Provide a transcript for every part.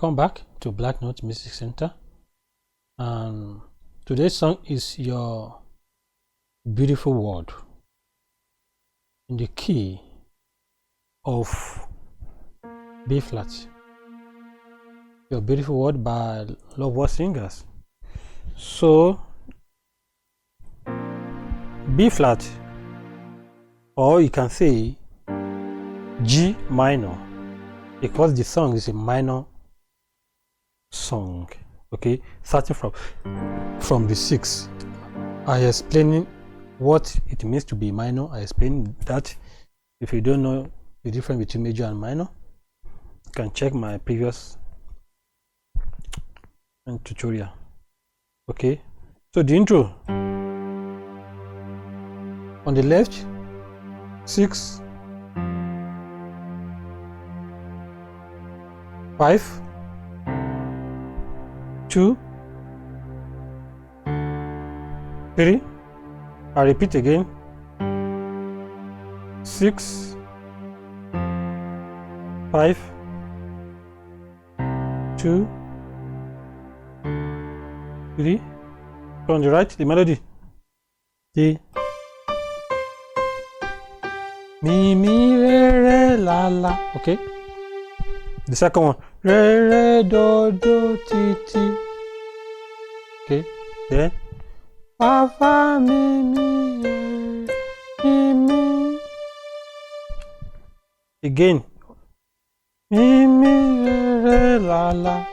Welcome back to Black Note Music Center, and today's song is Your Beautiful World in the key of B flat. Your Beautiful World by Loveworld singers. So B flat, or you can say G minor, because the song is a minor song. Okay, starting from the 6. I explaining what it means to be minor. I explain that. If you don't know the difference between major and minor, you can check my previous tutorial. Okay, so the intro on the left, 6, 5, 2, 3. I repeat again, 6, 5, 2, 3. On the right, the melody, the mi mi re re la la. Okay, the second one, re re do do ti ti. Okay, then fa fa mi mi mi mi. Again, mi mi re re la la.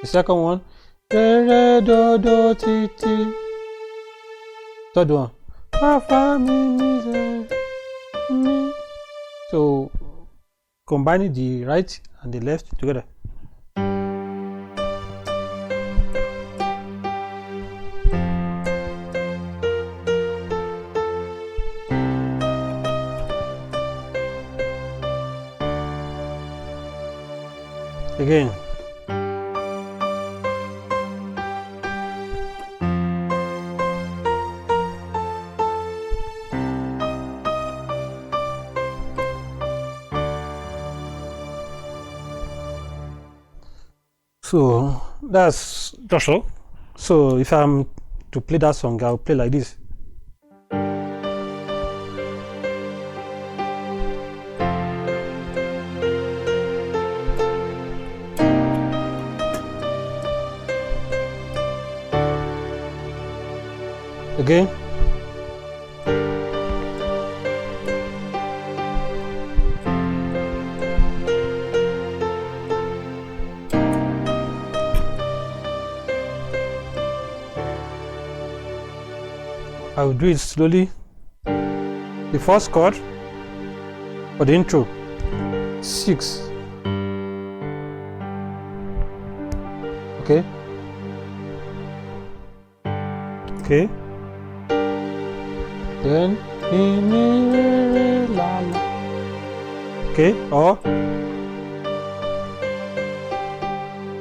The second one, re re do do ti ti. Third one, fa fa mi mi re mi. So combining the right and the left together. Again. So that's just all. So if I'm to play that song, I'll play like this. Again. I will do it slowly. The first chord for the intro, 6. Okay. Okay. Then mi mi re la la. Okay, or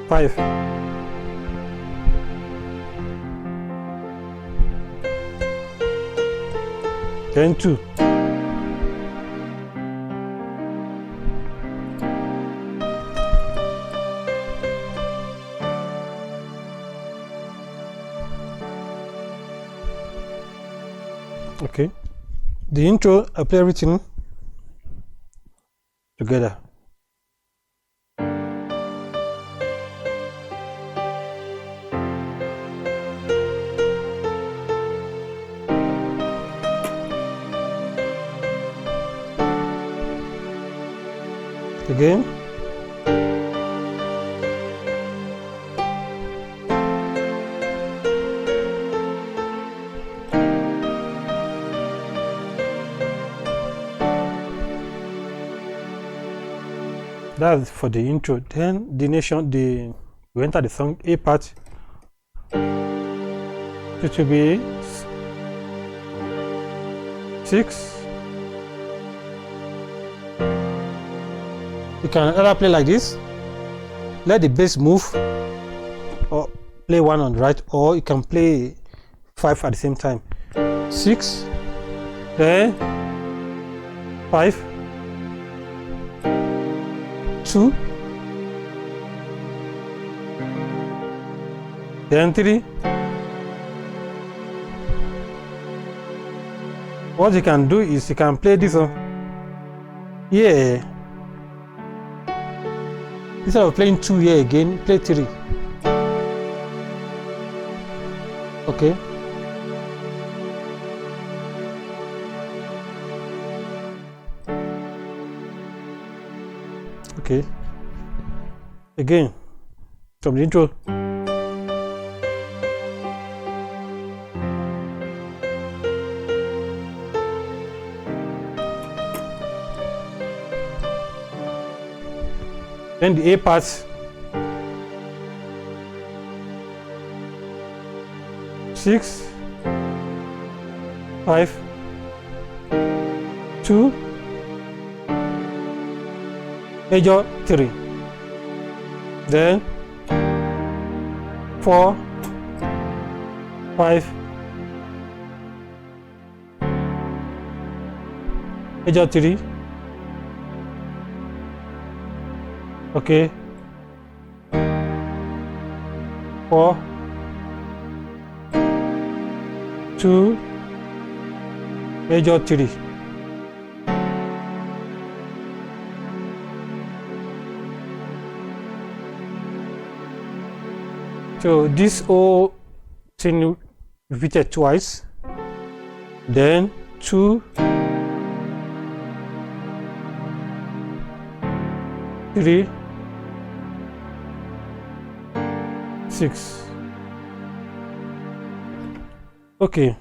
5. Then 2. Okay, the intro, I play everything together. Again. That's for the intro. Then we enter the song A part. It will be 6. You can either play like this, let the bass move, or play 1 on the right, or you can play 5 at the same time. 6, then 5, 2, then 3. What you can do is you can play this one here. Instead of playing 2 here again, play 3. Okay. Okay. Again, from the intro. Then the A part. Six, 5, 2, major 3. Then 4, 5, major 3. Okay. 4, 2, major 3. So this whole thing repeated twice, then 2, 3, 6. Okay.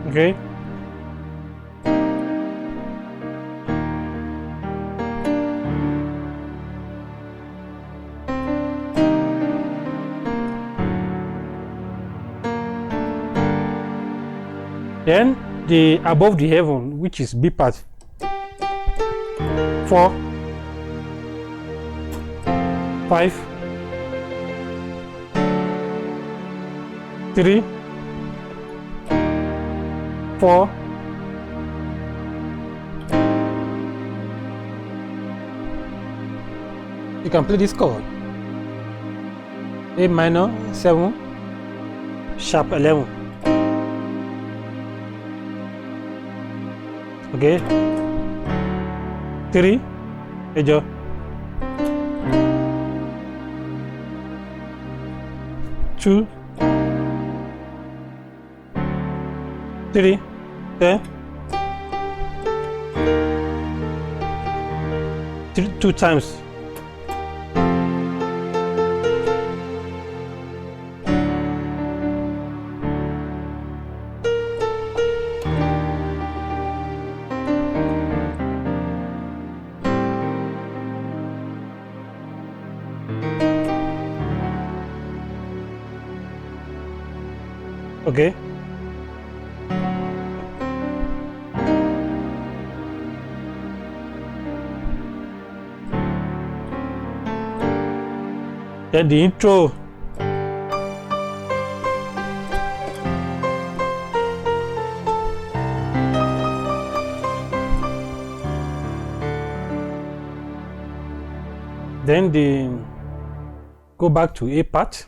Okay. Then the above the heaven, which is B part. 4, 5, 3, 4, 4. You can play this chord. A minor 7, sharp 11. Okay. 3, major. 2, 3, then 2 times. Okay. Then the intro. Then the go back to A part.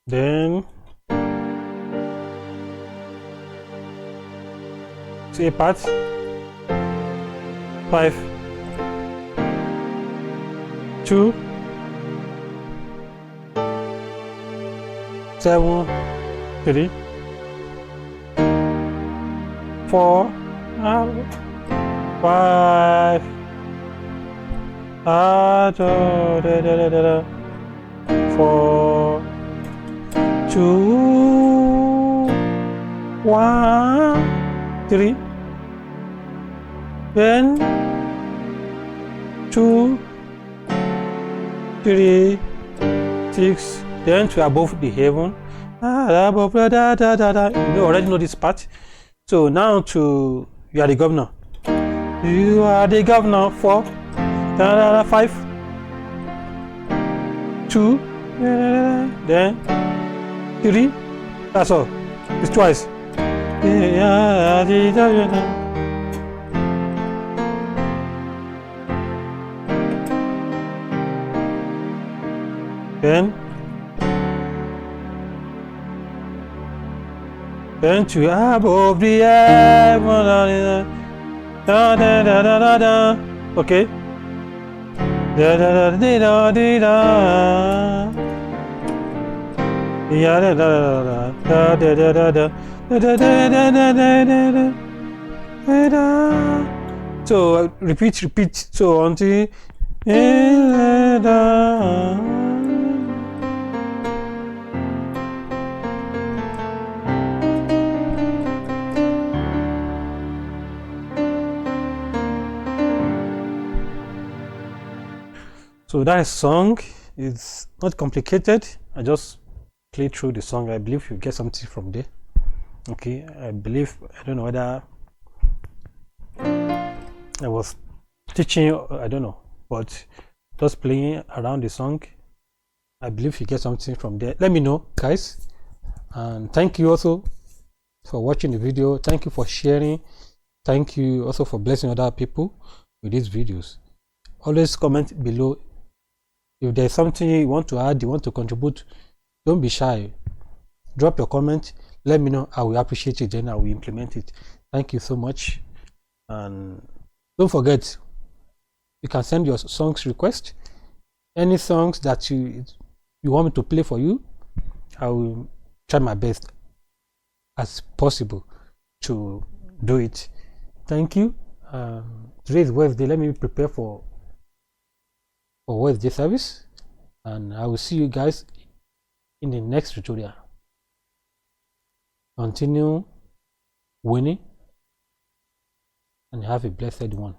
Then to A part. 5, 2, 7, 3, 4, 5 4 2 1 3 then 2 3 6 then to above the heaven. You already know this part. So now to you are the governor. You are the governor. 4 5 2 then 3. That's all. It's twice. Then to above the heaven. Okay. So repeat. So until so that song is not complicated. I just play through the song. I believe you get something from there. Okay, I don't know whether I was teaching, I don't know, but just playing around the song, I believe you get something from there. Let me know, guys, and thank you also for watching the video. Thank you for sharing. Thank you also for blessing other people with these videos. Always comment below if there's something you want to add, you want to contribute. Don't be shy. Drop your comment. Let me know. I will appreciate it. Then I will implement it. Thank you so much. And don't forget, you can send your songs request. Any songs that you want me to play for you, I will try my best as possible to do it. Thank you. Today is Wednesday. Let me prepare for Wednesday service, and I will see you guys in the next tutorial. Continue winning and have a blessed one.